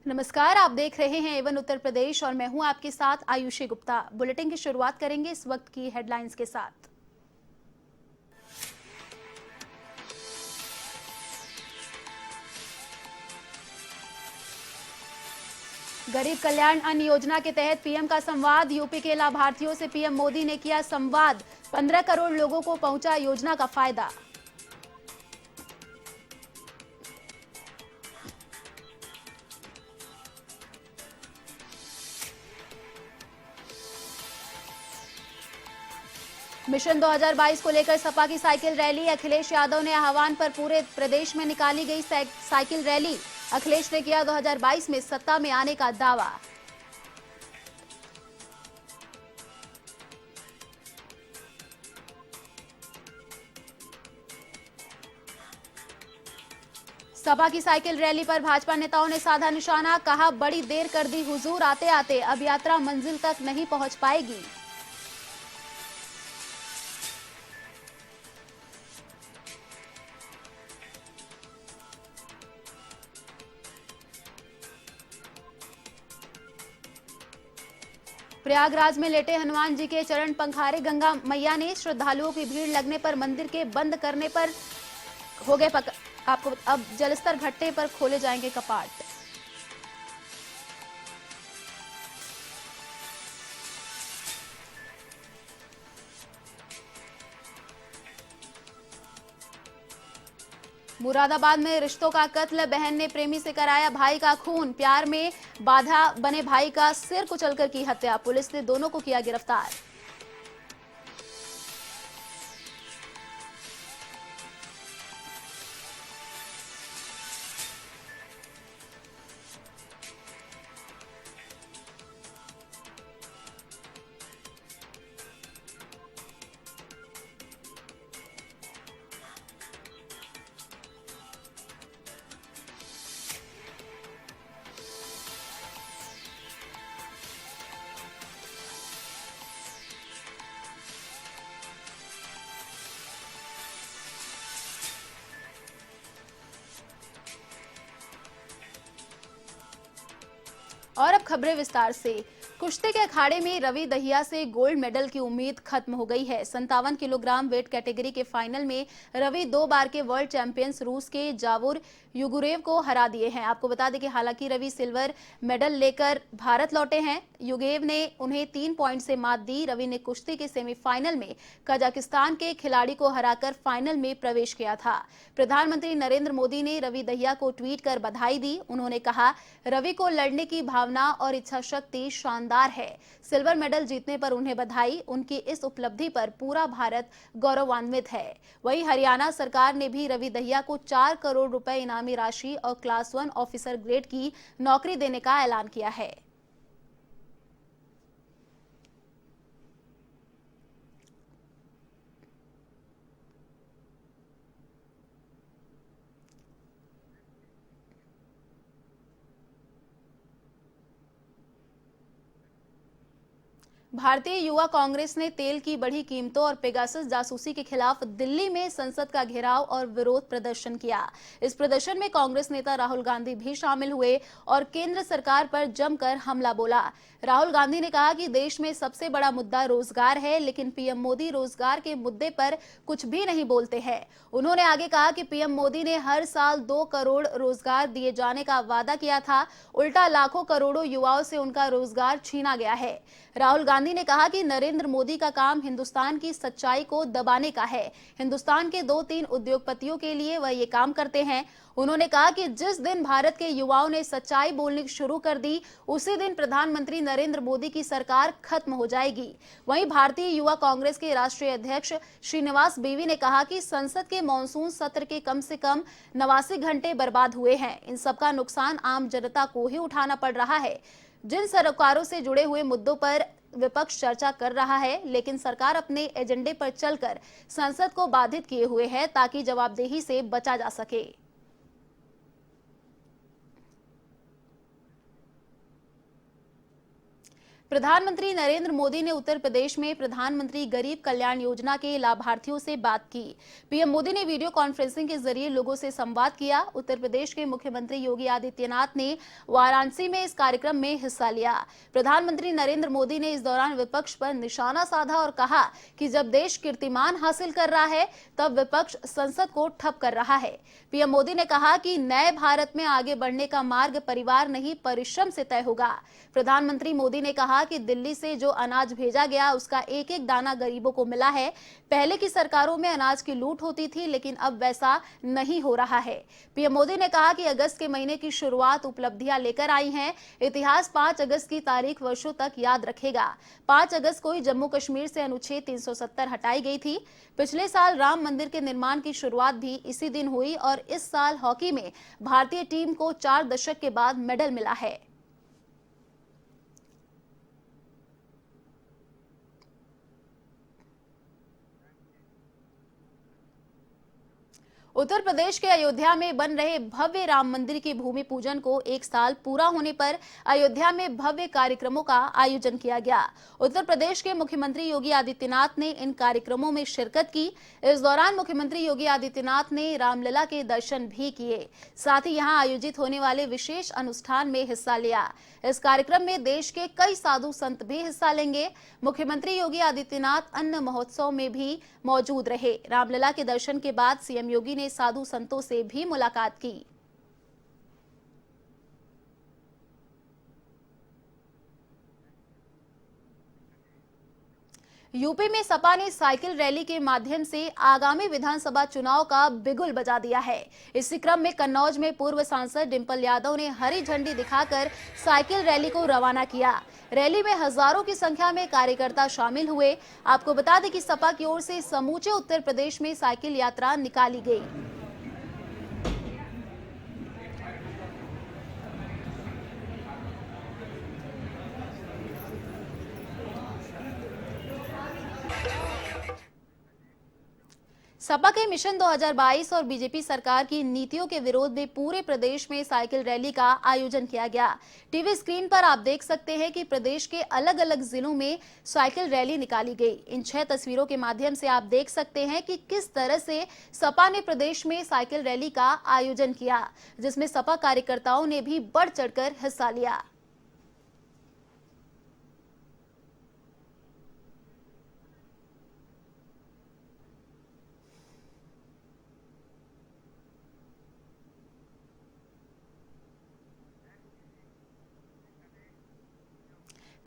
नमस्कार, आप देख रहे हैं एवन उत्तर प्रदेश और मैं हूं आपके साथ आयुषी गुप्ता। बुलेटिन की शुरुआत करेंगे इस वक्त की हेडलाइंस के साथ। गरीब कल्याण अन्न योजना के तहत पीएम का संवाद। यूपी के लाभार्थियों से पीएम मोदी ने किया संवाद। 15 करोड़ लोगों को पहुंचा योजना का फायदा। मिशन 2022 को लेकर सपा की साइकिल रैली। अखिलेश यादव ने आह्वान पर पूरे प्रदेश में निकाली गई साइकिल रैली। अखिलेश ने किया 2022 में सत्ता में आने का दावा। सपा की साइकिल रैली पर भाजपा नेताओं ने साधा निशाना। कहा, बड़ी देर कर दी हुजूर आते आते, अब यात्रा मंजिल तक नहीं पहुंच पाएगी। प्रयागराज में लेटे हनुमान जी के चरण पंखारे गंगा मैया ने। श्रद्धालुओं की भीड़ लगने पर मंदिर के बंद करने पर हो गए आपको अब जलस्तर घटने पर खोले जाएंगे कपाट। मुरादाबाद में रिश्तों का कत्ल। बहन ने प्रेमी से कराया भाई का खून। प्यार में बाधा बने भाई का सिर कुचलकर की हत्या। पुलिस ने दोनों को किया गिरफ्तार। और अब खबरें विस्तार से। कुश्ती के अखाड़े में रवि दहिया से गोल्ड मेडल की उम्मीद खत्म हो गई है। 57 किलोग्राम वेट कैटेगरी के फाइनल में रवि 2 बार के वर्ल्ड चैंपियंस रूस के जावुर युगुरेव को हरा दिए हैं। आपको बता दें कि हालांकि रवि सिल्वर मेडल लेकर भारत लौटे हैं, युगेव ने उन्हें 3 पॉइंट से मात दी। रवि ने कुश्ती के सेमीफाइनल में कजाकिस्तान के खिलाड़ी को हराकर फाइनल में प्रवेश किया था। प्रधानमंत्री नरेंद्र मोदी ने रवि दहिया को ट्वीट कर बधाई दी। उन्होंने कहा, रवि को लड़ने की भावना और इच्छा शक्ति शानदार है। सिल्वर मेडल जीतने पर उन्हें बधाई। उनकी इस उपलब्धि पर पूरा भारत गौरवान्वित है। वहीं हरियाणा सरकार ने भी रवि दहिया को 4 करोड़ रुपए इनामी राशि और क्लास 1 ऑफिसर ग्रेड की नौकरी देने का ऐलान किया है। भारतीय युवा कांग्रेस ने तेल की बढ़ी कीमतों और पेगासस जासूसी के खिलाफ दिल्ली में संसद का घेराव और विरोध प्रदर्शन किया। इस प्रदर्शन में कांग्रेस नेता राहुल गांधी भी शामिल हुए और केंद्र सरकार पर जमकर हमला बोला। राहुल गांधी ने कहा कि देश में सबसे बड़ा मुद्दा रोजगार है, लेकिन पीएम मोदी रोजगार के मुद्दे पर कुछ भी नहीं बोलते हैं। उन्होंने आगे कहा कि पीएम मोदी ने हर साल 2 करोड़ रोजगार दिए जाने का वादा किया था, उल्टा लाखों करोड़ों युवाओं से उनका रोजगार छीना गया है। राहुल गांधी ने कहा कि नरेंद्र मोदी का काम हिंदुस्तान की सच्चाई को दबाने का है। हिंदुस्तान के 2-3 उद्योगपतियों के लिए वह ये काम करते हैं। उन्होंने कहा कि जिस दिन भारत के युवाओं ने सच्चाई बोलनी शुरू कर दी, उसी दिन प्रधानमंत्री नरेंद्र मोदी की सरकार खत्म हो जाएगी। वहीं भारतीय युवा कांग्रेस के राष्ट्रीय अध्यक्ष श्रीनिवास बीवी ने कहा कि संसद के मॉनसून सत्र के कम से कम 89 घंटे बर्बाद हुए हैं। इन सबका नुकसान आम जनता को ही उठाना पड़ रहा है। जिन सरकारों से जुड़े हुए मुद्दों पर विपक्ष चर्चा कर रहा है, लेकिन सरकार अपने एजेंडे पर चलकर संसद को बाधित किए हुए है ताकि जवाबदेही से बचा जा सके। प्रधानमंत्री नरेंद्र मोदी ने उत्तर प्रदेश में प्रधानमंत्री गरीब कल्याण योजना के लाभार्थियों से बात की। पीएम मोदी ने वीडियो कॉन्फ्रेंसिंग के जरिए लोगों से संवाद किया। उत्तर प्रदेश के मुख्यमंत्री योगी आदित्यनाथ ने वाराणसी में इस कार्यक्रम में हिस्सा लिया। प्रधानमंत्री नरेंद्र मोदी ने इस दौरान विपक्ष पर निशाना साधा और कहा कि जब देश कीर्तिमान हासिल कर रहा है तब विपक्ष संसद को ठप कर रहा है। पीएम मोदी ने कहा कि नए भारत में आगे बढ़ने का मार्ग परिवार नहीं परिश्रम से तय होगा। प्रधानमंत्री मोदी ने कहा कि दिल्ली से जो अनाज भेजा गया उसका एक एक दाना गरीबों को मिला है। पहले की सरकारों में अनाज की लूट होती थी, लेकिन अब वैसा नहीं हो रहा है। पीएम मोदी ने कहा कि अगस्त के महीने की शुरुआत उपलब्धियां लेकर आई हैं। इतिहास 5 अगस्त की तारीख वर्षों तक याद रखेगा। 5 अगस्त को ही जम्मू कश्मीर से अनुच्छेद 370 हटाई गई थी। पिछले साल राम मंदिर के निर्माण की शुरुआत भी इसी दिन हुई और इस साल हॉकी में भारतीय टीम को 4 दशक के बाद मेडल मिला है। उत्तर प्रदेश के अयोध्या में बन रहे भव्य राम मंदिर के भूमि पूजन को 1 साल पूरा होने पर अयोध्या में भव्य कार्यक्रमों का आयोजन किया गया। उत्तर प्रदेश के मुख्यमंत्री योगी आदित्यनाथ ने इन कार्यक्रमों में शिरकत की। इस दौरान मुख्यमंत्री योगी आदित्यनाथ ने रामलला के दर्शन भी किए। साथ ही यहां आयोजित होने वाले विशेष अनुष्ठान में हिस्सा लिया। इस कार्यक्रम में देश के कई साधु संत भी हिस्सा लेंगे। मुख्यमंत्री योगी आदित्यनाथ अन्न महोत्सव में भी मौजूद रहे। रामलला के दर्शन के बाद सीएम योगी ने साधु संतों से भी मुलाकात की। यूपी में सपा ने साइकिल रैली के माध्यम से आगामी विधानसभा चुनाव का बिगुल बजा दिया है। इसी क्रम में कन्नौज में पूर्व सांसद डिंपल यादव ने हरी झंडी दिखाकर साइकिल रैली को रवाना किया। रैली में हजारों की संख्या में कार्यकर्ता शामिल हुए। आपको बता दें कि सपा की ओर से समूचे उत्तर प्रदेश में साइकिल यात्रा निकाली गई। सपा के मिशन 2022 और बीजेपी सरकार की नीतियों के विरोध में पूरे प्रदेश में साइकिल रैली का आयोजन किया गया। टीवी स्क्रीन पर आप देख सकते हैं कि प्रदेश के अलग अलग जिलों में साइकिल रैली निकाली गई। इन 6 तस्वीरों के माध्यम से आप देख सकते हैं कि किस तरह से सपा ने प्रदेश में साइकिल रैली का आयोजन किया, जिसमें सपा कार्यकर्ताओं ने भी बढ़ चढ़कर हिस्सा लिया।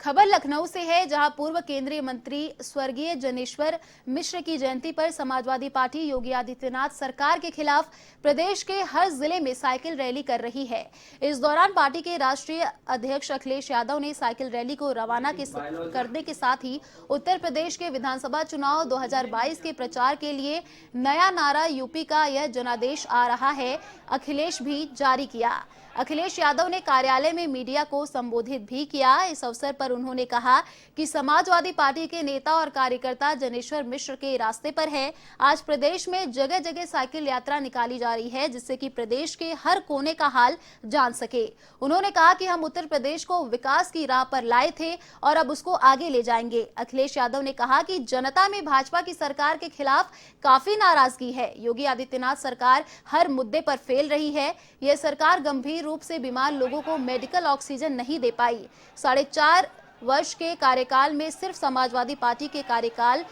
खबर लखनऊ से है, जहां पूर्व केंद्रीय मंत्री स्वर्गीय जनेश्वर मिश्र की जयंती पर समाजवादी पार्टी योगी आदित्यनाथ सरकार के खिलाफ प्रदेश के हर जिले में साइकिल रैली कर रही है। इस दौरान पार्टी के राष्ट्रीय अध्यक्ष अखिलेश यादव ने साइकिल रैली को रवाना करने के साथ ही उत्तर प्रदेश के विधानसभा चुनाव 2022 के प्रचार के लिए नया नारा यूपी का यह जनादेश आ रहा है, अखिलेश भी जारी किया। अखिलेश यादव ने कार्यालय में मीडिया को संबोधित भी किया। इस अवसर पर उन्होंने कहा कि समाजवादी पार्टी के नेता और कार्यकर्ता जनेश्वर मिश्र के रास्ते पर है। आज प्रदेश में जगह जगह साइकिल यात्रा निकाली जा रही है, जिससे कि प्रदेश के हर कोने का हाल जान सके। उन्होंने कहा कि हम उत्तर प्रदेश को विकास की राह पर लाए थे और अब उसको आगे ले जाएंगे। अखिलेश यादव ने कहा कि जनता में भाजपा की सरकार के खिलाफ काफी नाराजगी है। योगी आदित्यनाथ सरकार हर मुद्दे पर फेल रही है। यह सरकार गंभीर रूप से बीमार लोगों को मेडिकल ऑक्सीजन नहीं दे पाई। 4.5 वर्ष के कार्यकाल में सिर्फ समाजवादी पार्टी के कार्यकाल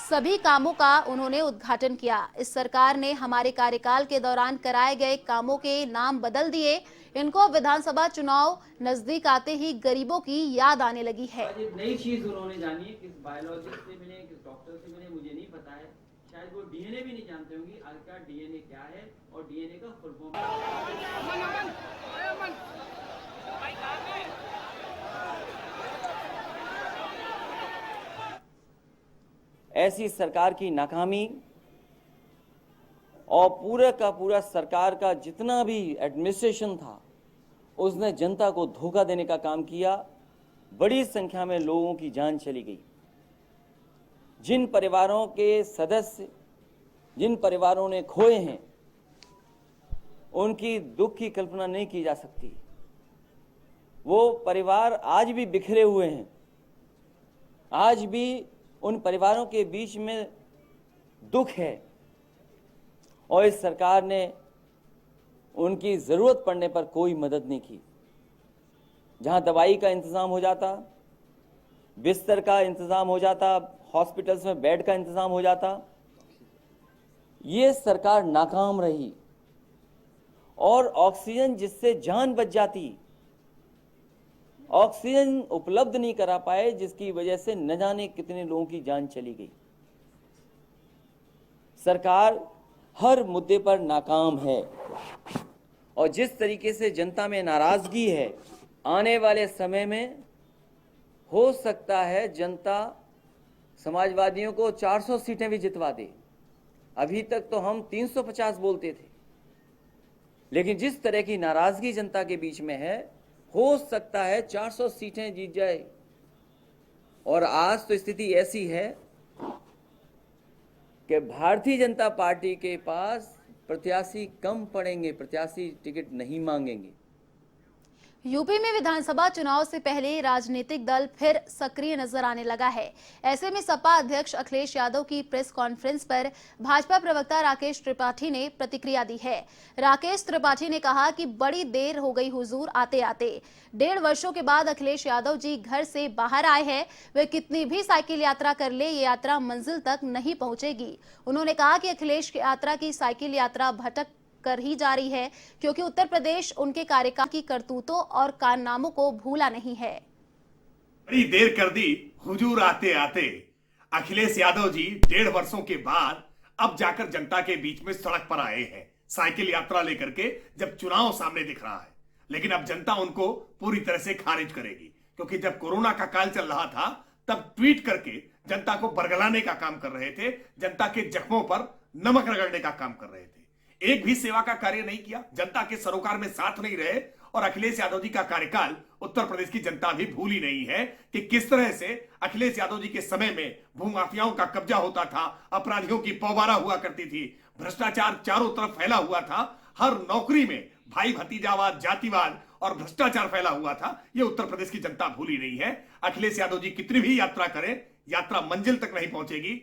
सभी कामों का उन्होंने उद्घाटन किया। इस सरकार ने हमारे कार्यकाल के दौरान कराए गए कामों के नाम बदल दिए। इनको विधानसभा चुनाव नजदीक आते ही गरीबों की याद आने लगी है। नई चीज उन्होंने जानी है, किस बायोलॉजिस्ट से मिले, किस डॉक्टर से मिले, मुझे नहीं पता है। शायद वो डीएनए भी नहीं जानते होंगे। आज का डीएनए क्या है और डीएनए का फुल फॉर्म। ऐसी सरकार की नाकामी और पूरे का पूरा सरकार का जितना भी एडमिनिस्ट्रेशन था, उसने जनता को धोखा देने का काम किया। बड़ी संख्या में लोगों की जान चली गई। जिन परिवारों के सदस्य, जिन परिवारों ने खोए हैं, उनकी दुख की कल्पना नहीं की जा सकती। वो परिवार आज भी बिखरे हुए हैं। आज भी उन परिवारों के बीच में दुख है और इस सरकार ने उनकी जरूरत पड़ने पर कोई मदद नहीं की। जहां दवाई का इंतजाम हो जाता, बिस्तर का इंतजाम हो जाता, हॉस्पिटल्स में बेड का इंतजाम हो जाता, ये सरकार नाकाम रही और ऑक्सीजन जिससे जान बच जाती, ऑक्सीजन उपलब्ध नहीं करा पाए, जिसकी वजह से न जाने कितने लोगों की जान चली गई। सरकार हर मुद्दे पर नाकाम है और जिस तरीके से जनता में नाराजगी है, आने वाले समय में हो सकता है जनता समाजवादियों को 400 सीटें भी जितवा दे। अभी तक तो हम 350 बोलते थे, लेकिन जिस तरह की नाराजगी जनता के बीच में है, हो सकता है 400 सीटें जीत जाए। और आज तो स्थिति ऐसी है कि भारतीय जनता पार्टी के पास प्रत्याशी कम पड़ेंगे, प्रत्याशी टिकट नहीं मांगेंगे। यूपी में विधानसभा चुनाव से पहले राजनीतिक दल फिर सक्रिय नजर आने लगा है। ऐसे में सपा अध्यक्ष अखिलेश यादव की प्रेस कॉन्फ्रेंस पर भाजपा प्रवक्ता राकेश त्रिपाठी ने प्रतिक्रिया दी है। राकेश त्रिपाठी ने कहा कि बड़ी देर हो गई हुजूर आते आते। 1.5 वर्षों के बाद अखिलेश यादव जी घर से बाहर आए हैं। वे कितनी भी साइकिल यात्रा कर ले, ये यात्रा मंजिल तक नहीं पहुंचेगी। उन्होंने कहा कि अखिलेश यात्रा की साइकिल यात्रा भटक कर ही जा रही है, क्योंकि उत्तर प्रदेश उनके कार्यकाल की करतूतों और कारनामों को भूला नहीं है। बड़ी देर कर दी हुजूर आते आते। अखिलेश यादव जी 1.5 वर्षों के बाद अब जाकर जनता के बीच में सड़क पर आए हैं, साइकिल यात्रा लेकर के, जब चुनाव सामने दिख रहा है। लेकिन अब जनता उनको पूरी तरह से खारिज करेगी, क्योंकि जब कोरोना का काल चल रहा था तब ट्वीट करके जनता को बरगलाने का काम कर रहे थे, जनता के जख्मों पर नमक रगड़ने का काम कर रहे थे। एक भी सेवा का कार्य नहीं किया, जनता के सरोकार में साथ नहीं रहे। और अखिलेश यादव जी का कार्यकाल उत्तर प्रदेश की जनता भी भूली नहीं है कि किस तरह से अखिलेश यादव जी के समय में भूमाफियाओं का कब्जा होता था, अपराधियों की पौबारा हुआ करती थी, भ्रष्टाचार चारों तरफ फैला हुआ था, हर नौकरी में भाई भतीजावाद, जातिवाद और भ्रष्टाचार फैला हुआ था। यह उत्तर प्रदेश की जनता भूली नहीं है। अखिलेश यादव जी कितनी भी यात्रा करें, यात्रा मंजिल तक नहीं पहुंचेगी।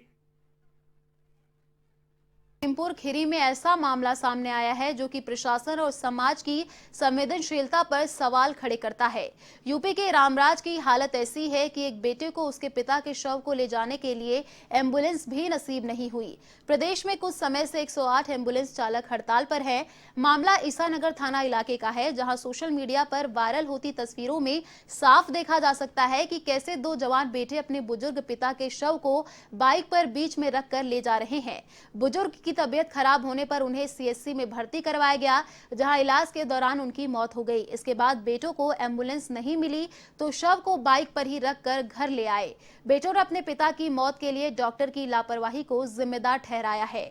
लखीमपुर खीरी में ऐसा मामला सामने आया है जो कि प्रशासन और समाज की संवेदनशीलता पर सवाल खड़े करता है। यूपी के रामराज की हालत ऐसी है कि एक बेटे को उसके पिता के शव को ले जाने के लिए एम्बुलेंस भी नसीब नहीं हुई। प्रदेश में कुछ समय से 108 एम्बुलेंस चालक हड़ताल पर हैं। मामला ईसानगर थाना इलाके का है, जहां सोशल मीडिया पर वायरल होती तस्वीरों में साफ देखा जा सकता है कि कैसे 2 जवान बेटे अपने बुजुर्ग पिता के शव को बाइक पर बीच में रखकर ले जा रहे हैं। बुजुर्ग की तबीयत खराब होने पर उन्हें सीएचसी में भर्ती करवाया गया, जहां इलाज के दौरान उनकी मौत हो गई। इसके बाद बेटों को एम्बुलेंस नहीं मिली तो शव को बाइक पर ही रखकर घर ले आए। बेटों ने अपने पिता की मौत के लिए डॉक्टर की लापरवाही को जिम्मेदार ठहराया है।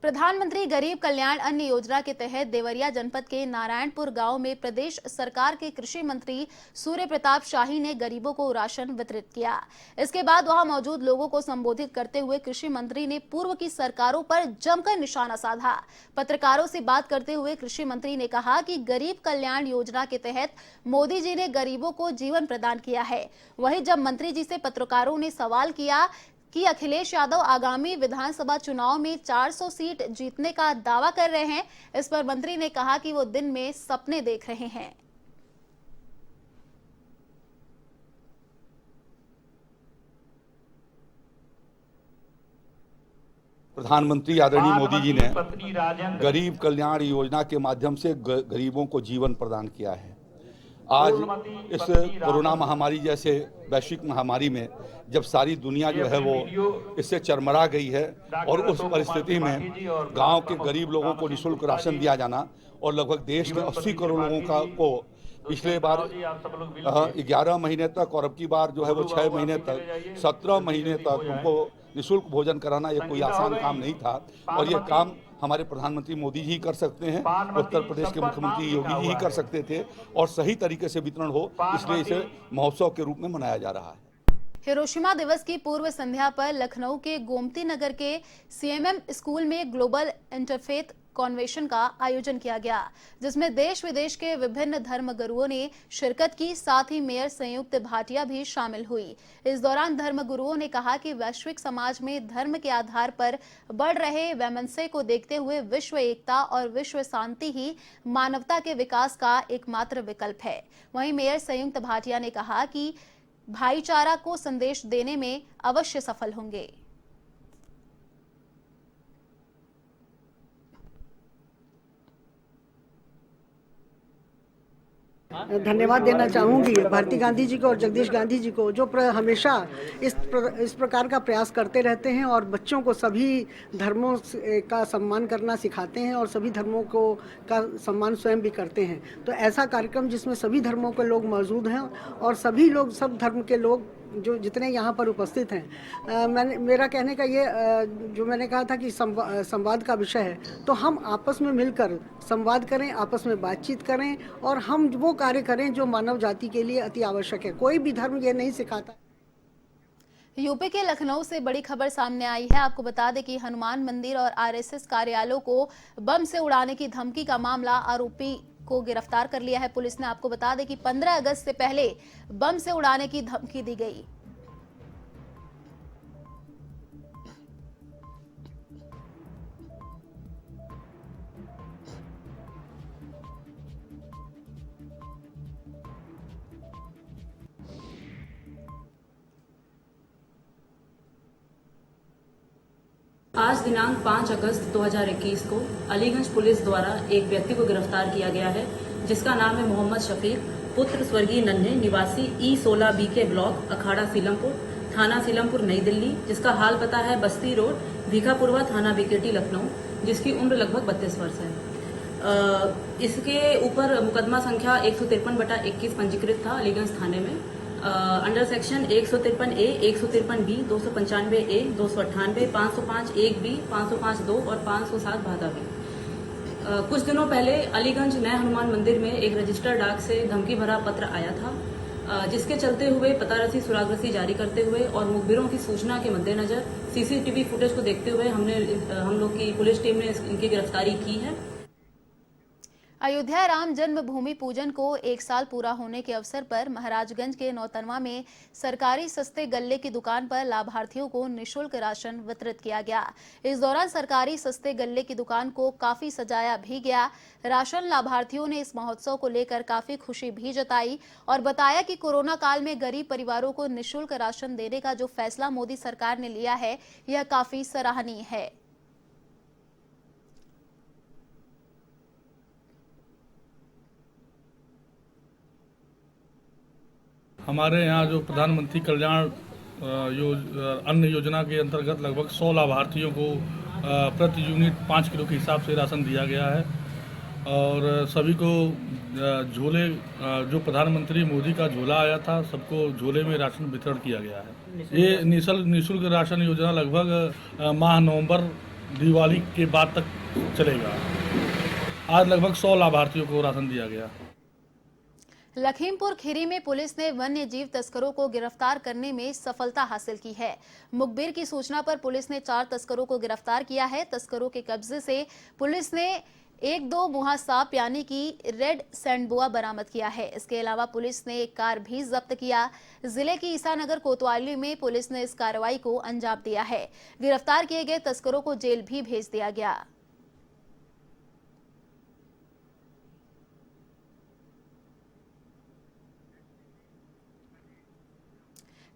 प्रधानमंत्री गरीब कल्याण अन्न योजना के तहत देवरिया जनपद के नारायणपुर गांव में प्रदेश सरकार के कृषि मंत्री सूर्य प्रताप शाही ने गरीबों को राशन वितरित किया। इसके बाद वहां मौजूद लोगों को संबोधित करते हुए कृषि मंत्री ने पूर्व की सरकारों पर जमकर निशाना साधा। पत्रकारों से बात करते हुए कृषि मंत्री ने कहा कि गरीब कल्याण योजना के तहत मोदी जी ने गरीबों को जीवन प्रदान किया है। वहीं जब मंत्री जी से पत्रकारों ने सवाल किया कि अखिलेश यादव आगामी विधानसभा चुनाव में 400 सीट जीतने का दावा कर रहे हैं, इस पर मंत्री ने कहा कि वो दिन में सपने देख रहे हैं। प्रधानमंत्री आदरणीय मोदी जी ने गरीब कल्याण योजना के माध्यम से गरीबों को जीवन प्रदान किया है। आज इस कोरोना महामारी जैसे वैश्विक महामारी में जब सारी दुनिया जो है वो इससे चरमरा गई है और उस परिस्थिति में गांव के गरीब लोगों को निःशुल्क राशन दिया जाना और लगभग देश में 80 करोड़ लोगों को पिछले बार 11 महीने तक और अब की बार जो है वो 6 महीने तक 17 महीने तक उनको निःशुल्क भोजन कराना ये कोई आसान काम नहीं था और ये काम हमारे प्रधानमंत्री मोदी जी कर सकते हैं, उत्तर प्रदेश के मुख्यमंत्री योगी जी ही कर सकते थे और सही तरीके से वितरण हो, इसलिए इसे महोत्सव के रूप में मनाया जा रहा है। हिरोशिमा दिवस की पूर्व संध्या पर लखनऊ के गोमती नगर के सीएमएम स्कूल में ग्लोबल इंटरफेथ कॉन्वेंशन का आयोजन किया गया, जिसमें देश विदेश के विभिन्न धर्मगुरुओं ने शिरकत की। साथ ही मेयर संयुक्त भाटिया भी शामिल हुई। इस दौरान धर्मगुरुओं ने कहा कि वैश्विक समाज में धर्म के आधार पर बढ़ रहे वैमनस्य को देखते हुए विश्व एकता और विश्व शांति ही मानवता के विकास का एकमात्र विकल्प है। वहीं मेयर संयुक्त भाटिया ने कहा कि भाईचारा को संदेश देने में अवश्य सफल होंगे। धन्यवाद देना चाहूँगी भारती गांधी जी को और जगदीश गांधी जी को, जो हमेशा इस प्रकार का प्रयास करते रहते हैं और बच्चों को सभी धर्मों का सम्मान करना सिखाते हैं और सभी धर्मों का सम्मान स्वयं भी करते हैं। तो ऐसा कार्यक्रम जिसमें सभी धर्मों के लोग मौजूद हैं और सभी लोग, सब धर्म के लोग जो जितने यहाँ पर उपस्थित हैं, मेरा कहने का ये, जो मैंने कहा था कि संवाद का विषय है, तो हम आपस में मिलकर संवाद करें, आपस में बातचीत करें और हम वो कार्य करें जो मानव जाति के लिए अति आवश्यक है। कोई भी धर्म ये नहीं सिखाता। यूपी के लखनऊ से बड़ी खबर सामने आई है। आपको बता दें कि हनुमान मंदिर और आरएसएस कार्यालयों को बम से उड़ाने की धमकी का मामला, आरोपी को गिरफ्तार कर लिया है पुलिस ने। आपको बता दें कि 15 अगस्त से पहले बम से उड़ाने की धमकी दी गई। आज दिनांक 5 अगस्त 2021 को अलीगंज पुलिस द्वारा एक व्यक्ति को गिरफ्तार किया गया है, जिसका नाम है मोहम्मद शफीक, पुत्र स्वर्गीय नन्हे, निवासी E16 BK ब्लॉक, अखाड़ा सीलमपुर, थाना सीलमपुर, नई दिल्ली, जिसका हाल पता है बस्ती रोड, भीखापुरवा, थाना बीकेटी, लखनऊ, जिसकी उम्र लगभग 32 वर्ष है। इसके ऊपर मुकदमा संख्या 153/21 पंजीकृत था अलीगंज थाने में, under section 153A, 153B, 295A, 298, 505 1B, 505 2 और 507 भागा B। कुछ दिनों पहले अलीगंज नए हनुमान मंदिर में एक रजिस्टर्ड डाक से धमकी भरा पत्र आया था, जिसके चलते हुए पतारसी सुरागरसी जारी करते हुए और मुखबिरों की सूचना के मद्देनजर CCTV फुटेज को देखते हुए हम लोग की पुलिस टीम ने इनकी गिरफ्तारी की है। अयोध्या राम जन्मभूमि पूजन को 1 साल पूरा होने के अवसर पर महाराजगंज के नौतनवा में सरकारी सस्ते गल्ले की दुकान पर लाभार्थियों को निःशुल्क राशन वितरित किया गया। इस दौरान सरकारी सस्ते गल्ले की दुकान को काफी सजाया भी गया। राशन लाभार्थियों ने इस महोत्सव को लेकर काफी खुशी भी जताई और बताया कि कोरोना काल में गरीब परिवारों को निःशुल्क राशन देने का जो फैसला मोदी सरकार ने लिया है, यह काफी सराहनीय है। हमारे यहाँ जो प्रधानमंत्री कल्याण अन्न योजना के अंतर्गत लगभग 100 लाभार्थियों को प्रति यूनिट 5 किलो के हिसाब से राशन दिया गया है और सभी को झोले, जो प्रधानमंत्री मोदी का झोला आया था, सबको झोले में राशन वितरण किया गया है। ये निःशुल्क राशन योजना लगभग माह नवंबर दिवाली के बाद तक चलेगा। आज लगभग 100 लाभार्थियों को राशन दिया गया। लखीमपुर खीरी में पुलिस ने वन्य जीव तस्करों को गिरफ्तार करने में सफलता हासिल की है। मुखबिर की सूचना पर पुलिस ने 4 तस्करों को गिरफ्तार किया है। तस्करों के कब्जे से पुलिस ने 1-2 मुहा सांप यानी कि रेड सैंडबोआ बरामद किया है। इसके अलावा पुलिस ने एक कार भी जब्त किया। जिले की ईसानगर कोतवाली में पुलिस ने इस कार्रवाई को अंजाम दिया है। गिरफ्तार किए गए तस्करों को जेल भी भेज दिया गया।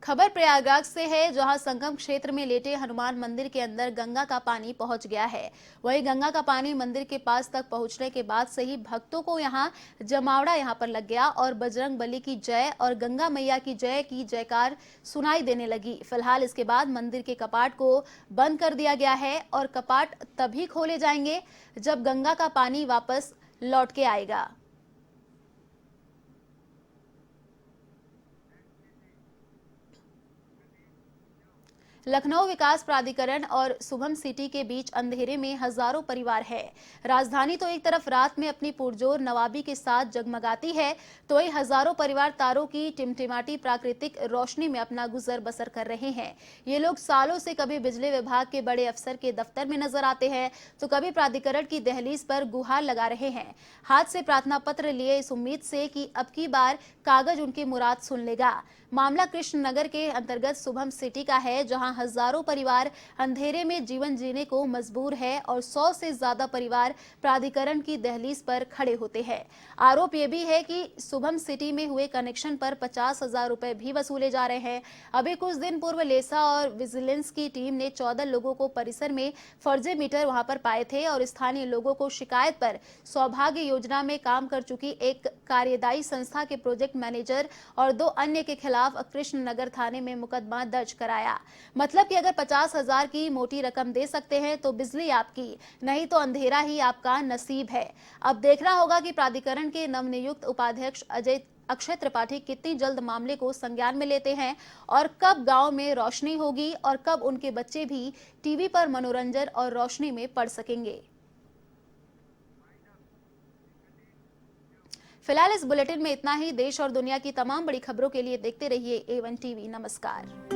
खबर प्रयागराज से है, जहां संगम क्षेत्र में लेटे हनुमान मंदिर के अंदर गंगा का पानी पहुंच गया है। वहीं गंगा का पानी मंदिर के पास तक पहुंचने के बाद से ही भक्तों को यहां जमावड़ा पर लग गया और बजरंग बली की जय और गंगा मैया की जयकार सुनाई देने लगी। फिलहाल इसके बाद मंदिर के कपाट को बंद कर दिया गया है और कपाट तभी खोले जाएंगे जब गंगा का पानी वापस लौट के आएगा। लखनऊ विकास प्राधिकरण और शुभम सिटी के बीच अंधेरे में हजारों परिवार है। राजधानी तो एक तरफ रात में अपनी पुरजोर नवाबी के साथ जगमगाती है, तो वही हजारों परिवार तारों की टिमटिमाती प्राकृतिक रोशनी में अपना गुजर बसर कर रहे हैं। ये लोग सालों से कभी बिजली विभाग के बड़े अफसर के दफ्तर में नजर आते हैं, तो कभी प्राधिकरण की दहलीज पर गुहार लगा रहे हैं, हाथ से प्रार्थना पत्र लिए इस उम्मीद से कि अब की बार कागज उनकी मुराद सुन लेगा। मामला कृष्ण नगर के अंतर्गत शुभम सिटी का है, जहां हजारों परिवार अंधेरे में जीवन जीने को मजबूर है और 100 से ज्यादा परिवार प्राधिकरण की दहलीज पर खड़े होते हैं। आरोप यह भी है कि शुभम सिटी में हुए कनेक्शन पर 50,000 रुपए भी वसूले जा रहे हैं। अभी कुछ दिन पूर्व लेसा और विजिलेंस की टीम ने 14 लोगों को परिसर में फर्जी मीटर वहां पर पाए थे और स्थानीय लोगों को शिकायत पर सौभाग्य योजना में काम कर चुकी एक कार्यदायी संस्था के प्रोजेक्ट मैनेजर और 2 अन्य के खिलाफ कृष्ण नगर थाने में मुकदमा दर्ज कराया। मतलब कि अगर 50,000 की मोटी रकम दे सकते हैं तो बिजली आपकी, नहीं तो अंधेरा ही आपका नसीब है। अब देखना होगा कि प्राधिकरण के नवनियुक्त उपाध्यक्ष अक्षय त्रिपाठी कितनी जल्द मामले को संज्ञान में लेते हैं और कब गांव में रोशनी होगी और कब उनके बच्चे भी टीवी पर मनोरंजन और रोशनी में पढ़ सकेंगे। फिलहाल इस बुलेटिन में इतना ही। देश और दुनिया की तमाम बड़ी खबरों के लिए देखते रहिए A1 टीवी। नमस्कार।